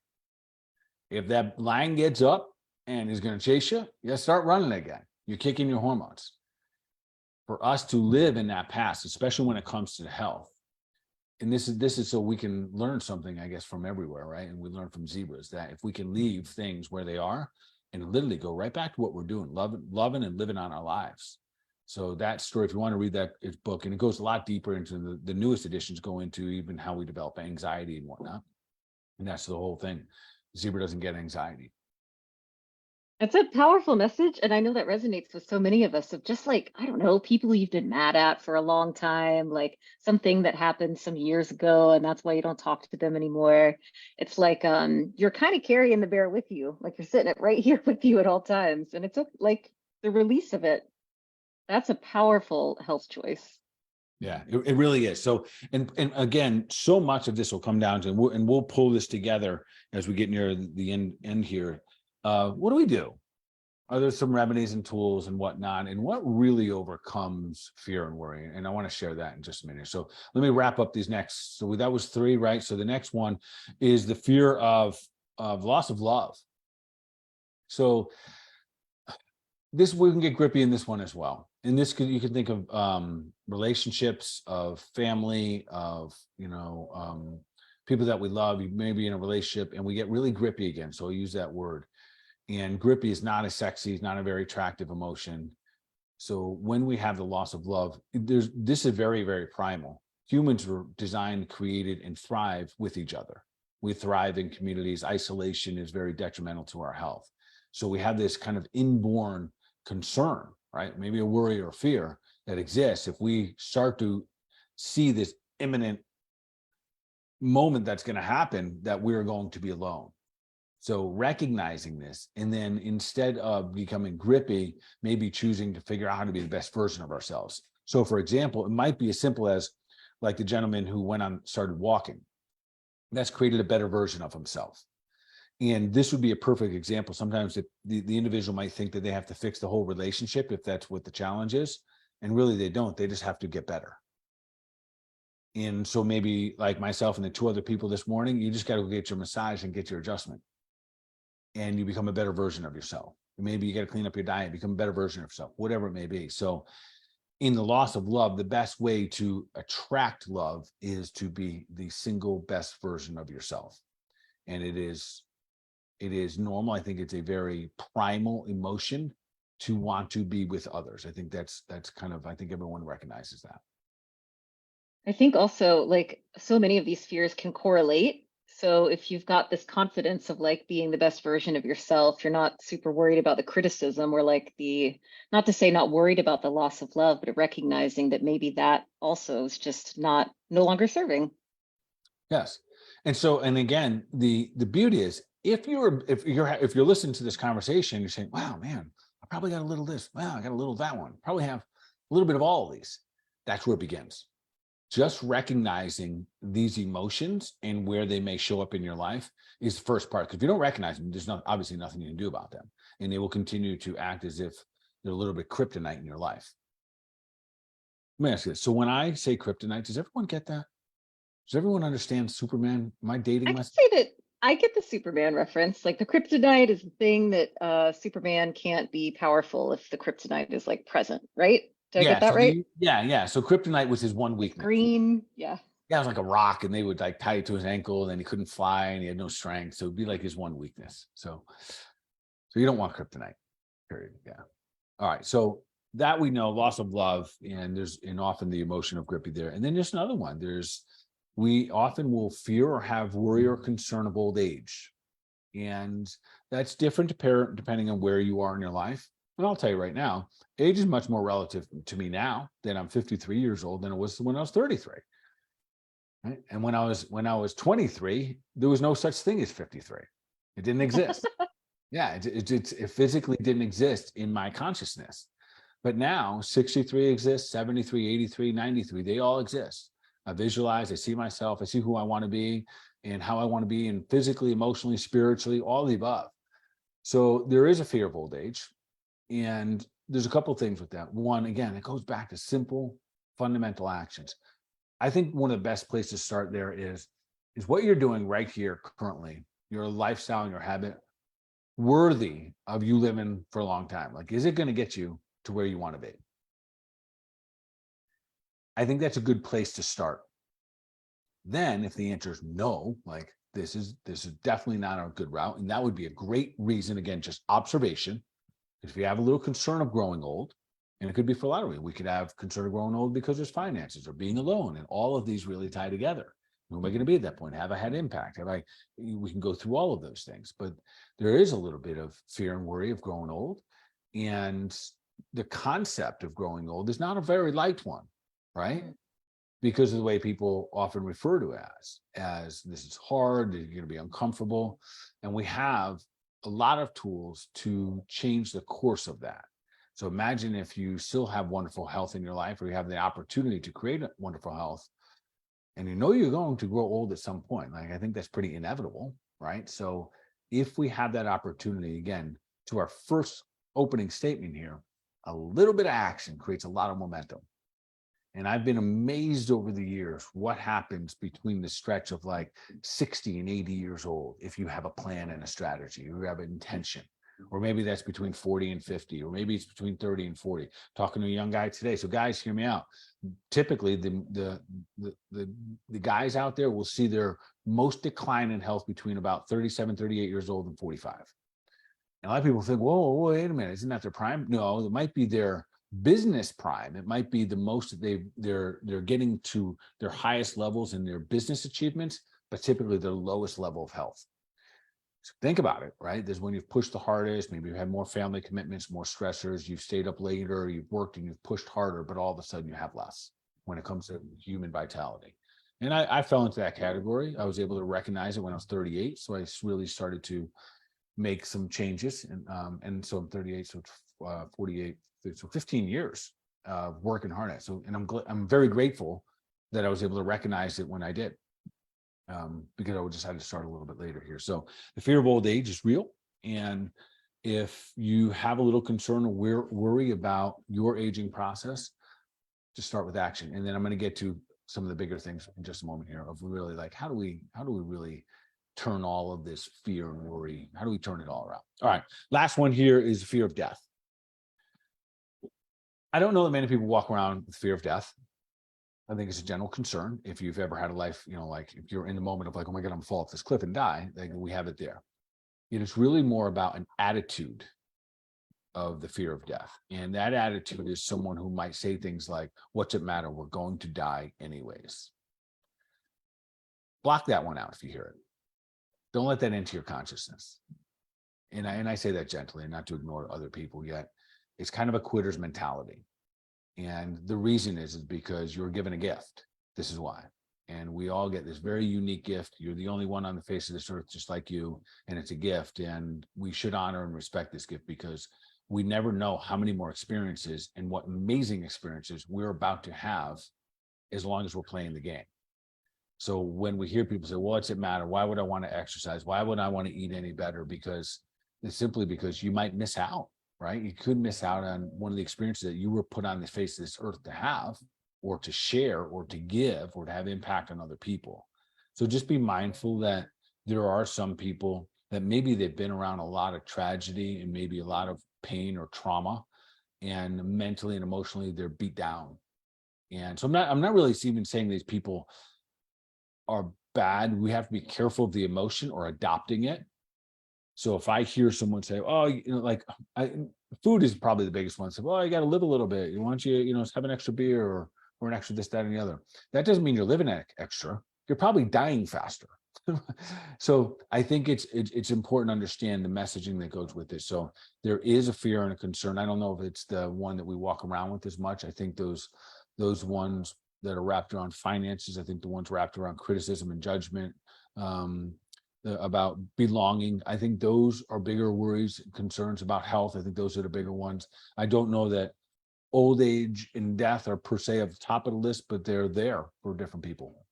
If that lion gets up and is going to chase you, you got to start running again. You're kicking your hormones. For us to live in that past, especially when it comes to health, and this is so we can learn something, I guess, from everywhere, right? And we learn from zebras that if we can leave things where they are and literally go right back to what we're doing, loving and living on our lives. So that story, if you want to read that book, and it goes a lot deeper into the newest editions, go into even how we develop anxiety and whatnot. And that's the whole thing. Zebra doesn't get anxiety. It's a powerful message, and I know that resonates with so many of us of just like, I don't know, people you've been mad at for a long time, like something that happened some years ago, and that's why you don't talk to them anymore. It's like you're kind of carrying the bear with you, like you're sitting it right here with you at all times. And it's like the release of it. That's a powerful health choice. Yeah, it really is. So, and again, so much of this will come down to, and we'll pull this together as we get near the end here. What do we do? Are there some remedies and tools and whatnot? And what really overcomes fear and worry? And I want to share that in just a minute. So let me wrap up these next. So that was 3, right? So the next one is the fear of loss of love. So this, we can get grippy in this one as well. And this you can think of relationships, of family, of people that we love. You may be in a relationship and we get really grippy again. So I'll use that word. And grippy is not as sexy, it's not a very attractive emotion. So when we have the loss of love, this is very, very primal. Humans were designed, created, and thrive with each other. We thrive in communities. Isolation is very detrimental to our health. So we have this kind of inborn concern, right? Maybe a worry or fear that exists. If we start to see this imminent moment that's going to happen, that we're going to be alone. So recognizing this, and then instead of becoming grippy, maybe choosing to figure out how to be the best version of ourselves. So for example, it might be as simple as like the gentleman who started walking. That's created a better version of himself. And this would be a perfect example. Sometimes the individual might think that they have to fix the whole relationship if that's what the challenge is. And really they don't. They just have to get better. And so maybe like myself and the two other people this morning, you just got to go get your massage and get your adjustment. And you become a better version of yourself. Maybe you got to clean up your diet, become a better version of yourself, whatever it may be. So in the loss of love, the best way to attract love is to be the single best version of yourself. And it is normal. I think it's a very primal emotion to want to be with others. I think that's kind of, I think everyone recognizes that. I think also like so many of these fears can correlate. So if you've got this confidence of like being the best version of yourself, you're not super worried about the criticism or like not to say not worried about the loss of love, but recognizing that maybe that also is just no longer serving. Yes. And so, and again, the beauty is if you're listening to this conversation, you're saying, wow, man, I probably got a little this, wow, I got a little that one, probably have a little bit of all of these. That's where it begins. Just recognizing these emotions and where they may show up in your life is the first part. Because if you don't recognize them, there's obviously nothing you can do about them. And they will continue to act as if they're a little bit kryptonite in your life. Let me ask you this. So when I say kryptonite, does everyone get that? Does everyone understand Superman? Am I dating I can myself? say that I get the Superman reference. Like the kryptonite is the thing that Superman can't be powerful if the kryptonite is like present, right? Did I Yeah. get that So right? yeah. So kryptonite was his one weakness. Green, yeah. Yeah, it was like a rock, and they would like tie it to his ankle, and then he couldn't fly, and he had no strength. So it'd be like his one weakness. So you don't want kryptonite, period. Yeah. All right. So that we know, loss of love, and often the emotion of grippy there. And then there's another one. We often will fear or have worry or concern of old age. And that's different depending on where you are in your life. And I'll tell you right now, age is much more relative to me now that I'm 53 years old than it was when I was 33. Right? And when I was 23, there was no such thing as 53. It didn't exist. Yeah, it physically didn't exist in my consciousness. But now 63 exists, 73, 83, 93, they all exist. I visualize, I see myself, I see who I want to be and how I want to be, and physically, emotionally, spiritually, all the above. So there is a fear of old age. And there's a couple of things with that. One, again, it goes back to simple, fundamental actions. I think one of the best places to start there is what you're doing right here currently, your lifestyle and your habit, worthy of you living for a long time? Like, is it going to get you to where you want to be? I think that's a good place to start. Then if the answer is no, like this is definitely not a good route. And that would be a great reason, again, just observation. If you have a little concern of growing old, and it could be for a lot of reasons, we could have concern of growing old because there's finances or being alone, and all of these really tie together. Who am I going to be at that point? Have I had impact? We can go through all of those things, but there is a little bit of fear and worry of growing old. And the concept of growing old is not a very light one, right? Because of the way people often refer to it as this is hard, you're going to be uncomfortable. And we have a lot of tools to change the course of that. So imagine if you still have wonderful health in your life, or you have the opportunity to create wonderful health, and you know you're going to grow old at some point. Like, I think that's pretty inevitable, right? So if we have that opportunity, again, to our first opening statement here, a little bit of action creates a lot of momentum. And I've been amazed over the years what happens between the stretch of like 60 and 80 years old if you have a plan and a strategy, or you have an intention. Or maybe that's between 40 and 50, or maybe it's between 30 and 40. Talking to a young guy today. So guys, hear me out. Typically, the guys out there will see their most decline in health between about 37, 38 years old and 45. And a lot of people think, whoa, wait a minute, isn't that their prime? No, it might be their business prime. It might be the most that they're getting to their highest levels in their business achievements, but typically their lowest level of health. So think about it, right? There's when you've pushed the hardest, maybe you've had more family commitments, more stressors, you've stayed up later, you've worked and you've pushed harder, but all of a sudden you have less when it comes to human vitality. And I fell into that category. I was able to recognize it when I was 38. So I really started to make some changes. And so I'm 38, so 48, so 15 years working hard at it. So, and I'm very grateful that I was able to recognize it when I did. Because I would just had to start a little bit later here. So the fear of old age is real. And if you have a little concern or worry about your aging process, just start with action. And then I'm going to get to some of the bigger things in just a moment here of really like, how do we really turn all of this fear and worry? How do we turn it all around? All right. Last one here is fear of death. I don't know that many people walk around with fear of death. I think it's a general concern. If you've ever had a life, like if you're in the moment of like, oh my God, I'm gonna fall off this cliff and die, like we have it there. It is really more about an attitude of the fear of death. And that attitude is someone who might say things like, what's it matter? We're going to die anyways. Block that one out if you hear it. Don't let that into your consciousness. And I say that gently and not to ignore other people yet. It's kind of a quitter's mentality. And the reason is because you're given a gift. This is why. And we all get this very unique gift. You're the only one on the face of this earth, just like you. And it's a gift. And we should honor and respect this gift because we never know how many more experiences and what amazing experiences we're about to have as long as we're playing the game. So when we hear people say, well, what's it matter? Why would I want to exercise? Why would I want to eat any better? Because it's simply because you might miss out, right? You could miss out on one of the experiences that you were put on the face of this earth to have, or to share, or to give, or to have impact on other people. So just be mindful that there are some people that maybe they've been around a lot of tragedy and maybe a lot of pain or trauma, and mentally and emotionally they're beat down. And so I'm not really even saying these people are bad. We have to be careful of the emotion or adopting it. So if I hear someone say, oh, food is probably the biggest one. So, well, you got to live a little bit. Why don't you, have an extra beer or an extra this, that, and the other. That doesn't mean you're living extra. You're probably dying faster. So I think it's important to understand the messaging that goes with this. So there is a fear and a concern. I don't know if it's the one that we walk around with as much. I think those ones that are wrapped around finances, I think the ones wrapped around criticism and judgment, about belonging, I think those are bigger worries, concerns about health. I think those are the bigger ones. I don't know that old age and death are per se at the top of the list, but they're there for different people.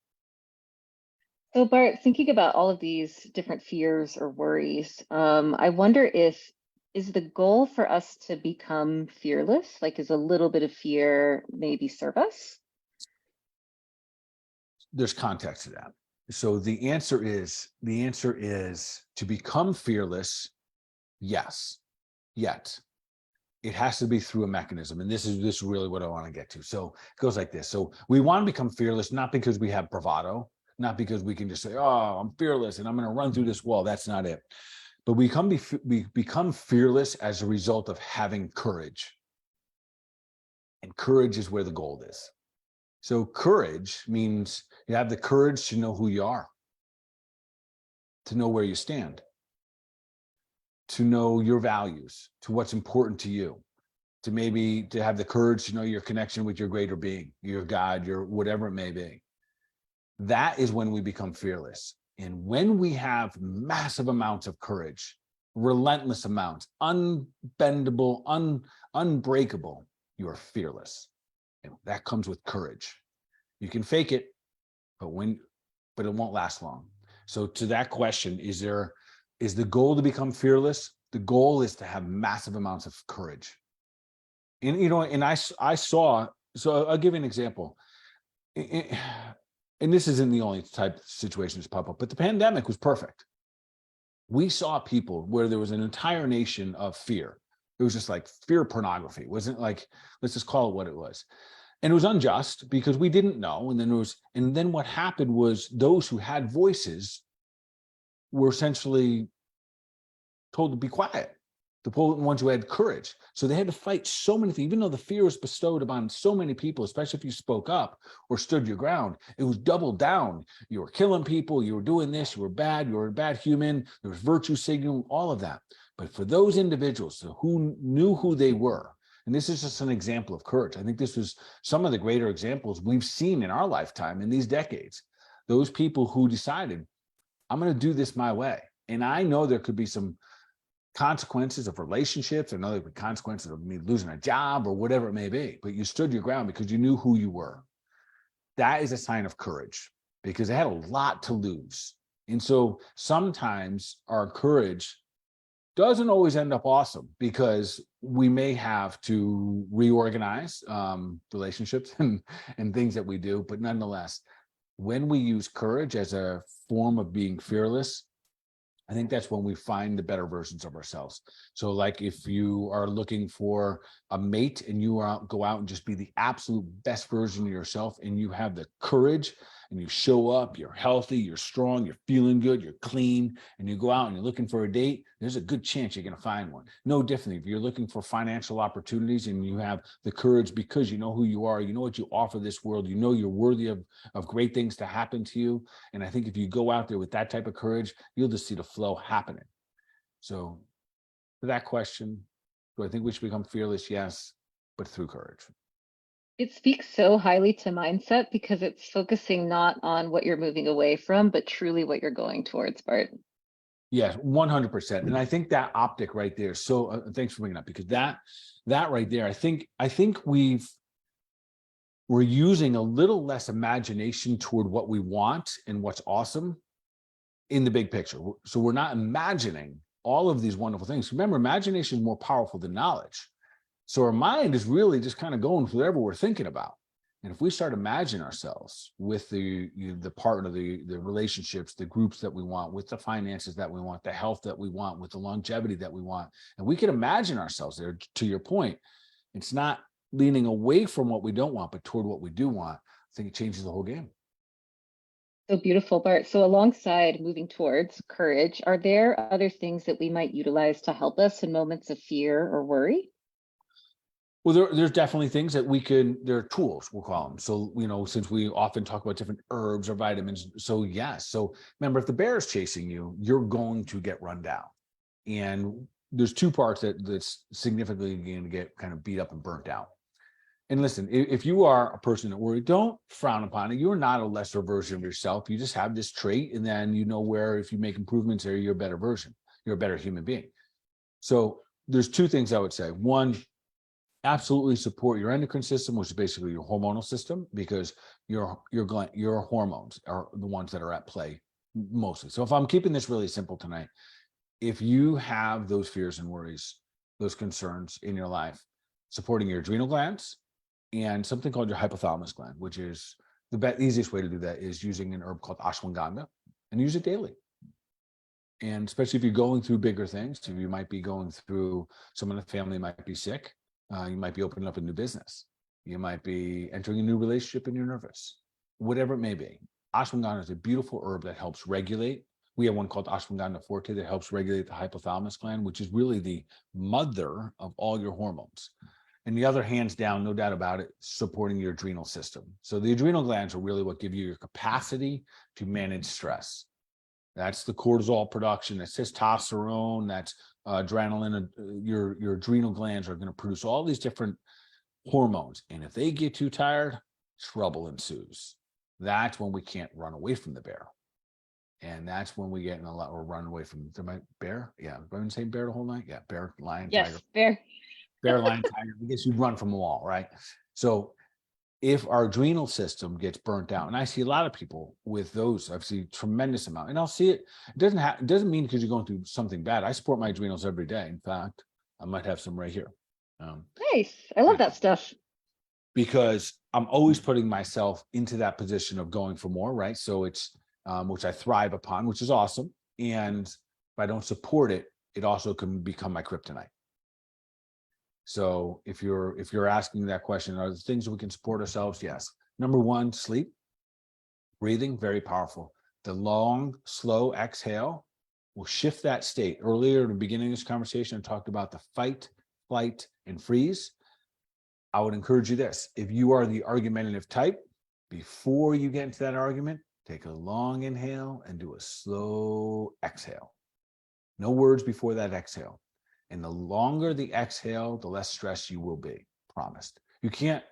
So Bart, thinking about all of these different fears or worries, I wonder is the goal for us to become fearless? Like, is a little bit of fear maybe serve us? There's context to that. So the answer is to become fearless. Yes, yet it has to be through a mechanism. And this is really what I want to get to. So it goes like this. So we want to become fearless, not because we have bravado, not because we can just say, oh, I'm fearless and I'm going to run through this wall. That's not it. But we become fearless as a result of having courage. And courage is where the gold is. So courage means you have the courage to know who you are, to know where you stand, to know your values, to what's important to you, to have the courage to know your connection with your greater being, your God, your whatever it may be. That is when we become fearless. And when we have massive amounts of courage, relentless amounts, unbendable, unbreakable, you are fearless. And that comes with courage. You can fake it, but it won't last long. So to that question, is the goal to become fearless? The goal is to have massive amounts of courage. And and I saw, so I'll give you an example. And this isn't the only type of situations pop up, but the pandemic was perfect. We saw people where there was an entire nation of fear. It was just like fear pornography. It wasn't like, let's just call it what it was. And it was unjust because we didn't know. And then what happened was those who had voices were essentially told to be quiet. The ones who had courage. So they had to fight so many things, even though the fear was bestowed upon so many people, especially if you spoke up or stood your ground, it was doubled down. You were killing people, you were doing this, you were bad, you were a bad human, there was virtue signaling, all of that. But for those individuals who knew who they were, and this is just an example of courage. I think this was some of the greater examples we've seen in our lifetime in these decades. Those people who decided, I'm going to do this my way. And I know there could be some consequences of relationships, and other consequences of me losing a job or whatever it may be, but you stood your ground because you knew who you were. That is a sign of courage because they had a lot to lose. And so sometimes our courage doesn't always end up awesome because we may have to reorganize relationships and things that we do. But nonetheless, when we use courage as a form of being fearless, I think that's when we find the better versions of ourselves. So like if you are looking for a mate and you go out and just be the absolute best version of yourself, and you have the courage and you show up, you're healthy, you're strong, you're feeling good, you're clean, and you go out and you're looking for a date, there's a good chance you're going to find one. No differently, if you're looking for financial opportunities and you have the courage because you know who you are, you know what you offer this world, you know you're worthy of great things to happen to you. And I think if you go out there with that type of courage, you'll just see the flow happening. So for that question, do I think we should become fearless? Yes, but through courage. It speaks so highly to mindset because it's focusing not on what you're moving away from, but truly what you're going towards, Bart. Yes, 100%. And I think that optic right there. So thanks for bringing it up, because that right there, I think we're using a little less imagination toward what we want and what's awesome in the big picture. So we're not imagining all of these wonderful things. Remember, imagination is more powerful than knowledge. So our mind is really just kind of going for whatever we're thinking about. And if we start imagining ourselves with the partner, the relationships, the groups that we want, with the finances that we want, the health that we want, with the longevity that we want, and we can imagine ourselves there, to your point, it's not leaning away from what we don't want, but toward what we do want. I think it changes the whole game. So beautiful, Bart. So alongside moving towards courage, are there other things that we might utilize to help us in moments of fear or worry? Well, there's definitely things that there are tools, we'll call them. So, since we often talk about different herbs or vitamins. So yes. So remember, if the bear is chasing you, you're going to get run down. And there's two parts that's significantly going to get kind of beat up and burnt out. And listen, if you are a person that worry, don't frown upon it. You're not a lesser version of yourself. You just have this trait. And then where if you make improvements there, you're a better version. You're a better human being. So there's two things I would say. One, absolutely support your endocrine system, which is basically your hormonal system, because your hormones are the ones that are at play mostly. So if I'm keeping this really simple tonight, if you have those fears and worries, those concerns in your life, supporting your adrenal glands and something called your hypothalamus gland, which is the easiest way to do that is using an herb called ashwagandha, and use it daily. And especially if you're going through bigger things, if you might be going through, someone in the family might be sick, you might be opening up a new business, you might be entering a new relationship and you're nervous, whatever it may be. Ashwagandha is a beautiful herb that helps regulate. We have one called ashwagandha forte that helps regulate the hypothalamus gland, which is really the mother of all your hormones. And the other, hands down, no doubt about it, supporting your adrenal system. So the adrenal glands are really what give you your capacity to manage stress. That's the cortisol production, that's testosterone, that's adrenaline. Your adrenal glands are going to produce all these different hormones. And if they get too tired, trouble ensues. That's when we can't run away from the bear. And that's when we get in a lot, or run away from the bear. Yeah, I've been saying bear the whole night. Yeah, bear, lion, Yes, tiger. bear, Lion, tiger. I guess you'd run from them all, right? So if our adrenal system gets burnt out, and I see a lot of people with those, I've seen tremendous amount, and I'll see it. It doesn't mean because you're going through something bad. I support my adrenals every day. In fact, I might have some right here. Nice. I love that stuff. Because I'm always putting myself into that position of going for more, right? So it's which I thrive upon, which is awesome. And if I don't support it, it also can become my kryptonite. So if you're asking that question, are there things that we can support ourselves? Yes. Number one, sleep. Breathing, very powerful. The long, slow exhale will shift that state. Earlier in the beginning of this conversation, I talked about the fight, flight, and freeze. I would encourage you this. If you are the argumentative type, before you get into that argument, take a long inhale and do a slow exhale. No words before that exhale. And the longer the exhale, the less stressed you will be, promised. You can't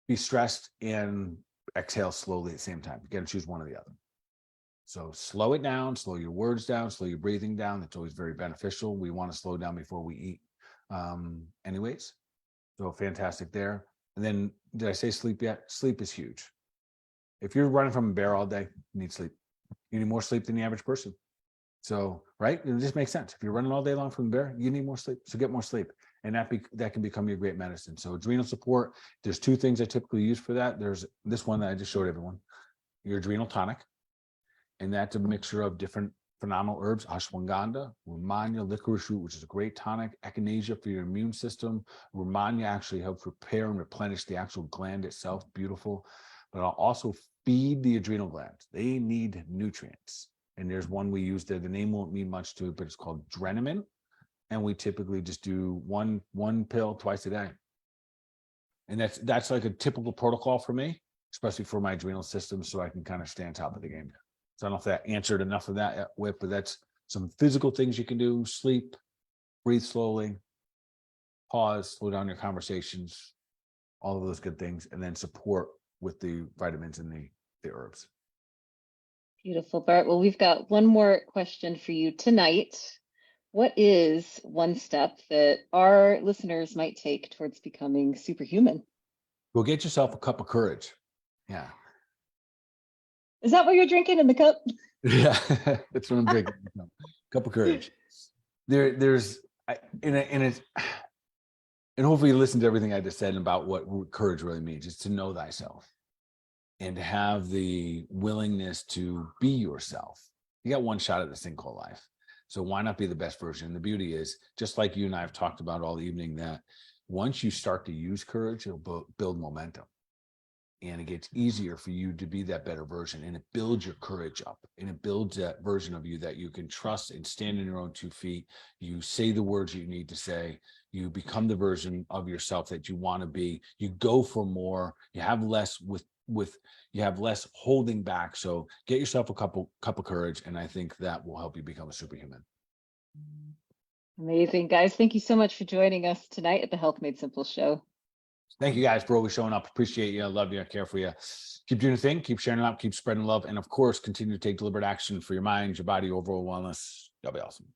be stressed and exhale slowly at the same time. You got to choose one or the other. So slow it down, slow your words down, slow your breathing down. That's always very beneficial. We want to slow down before we eat anyways. So fantastic there. And then, did I say sleep yet? Sleep is huge. If you're running from a bear all day, you need sleep. You need more sleep than the average person. So, right, it just makes sense. If you're running all day long from the bear, you need more sleep. So get more sleep, and that can become your great medicine. So adrenal support. There's two things I typically use for that. There's this one that I just showed everyone, your adrenal tonic, and that's a mixture of different phenomenal herbs: ashwagandha, romania, licorice root, which is a great tonic; echinacea for your immune system. Romania actually helps repair and replenish the actual gland itself. Beautiful. But I'll also feed the adrenal glands. They need nutrients. And there's one we use there. The name won't mean much to it, but it's called Drenamin. And we typically just do one pill twice a day. And that's like a typical protocol for me, especially for my adrenal system, so I can kind of stay on top of the game. So I don't know if that answered enough of that, Whip, but that's some physical things you can do: sleep, breathe slowly, pause, slow down your conversations, all of those good things, and then support with the vitamins and the herbs. Beautiful, Bart. Well, we've got one more question for you tonight. What is one step that our listeners might take towards becoming superhuman? Go get yourself a cup of courage. Yeah. Is that what you're drinking in the cup? Yeah, that's what I'm drinking. Cup of courage. There's, and hopefully you listen to everything I just said about what courage really means. It's to know thyself and to have the willingness to be yourself. You got one shot at this thing called life. So why not be the best version? The beauty is, just like you and I have talked about all evening, that once you start to use courage, it'll build momentum. And it gets easier for you to be that better version, and it builds your courage up, and it builds that version of you that you can trust and stand on your own 2 feet. You say the words you need to say. You become the version of yourself that you want to be. You go for more. You have less you have less holding back. So get yourself a cup of courage, and I think that will help you become a superhuman. Amazing, guys. Thank you so much for joining us tonight at the Health Made Simple show. Thank you guys for always showing up. Appreciate you. I love you. I care for you. Keep doing the thing. Keep sharing it out. Keep spreading love. And of course, continue to take deliberate action for your mind, your body, overall wellness. That'll be awesome.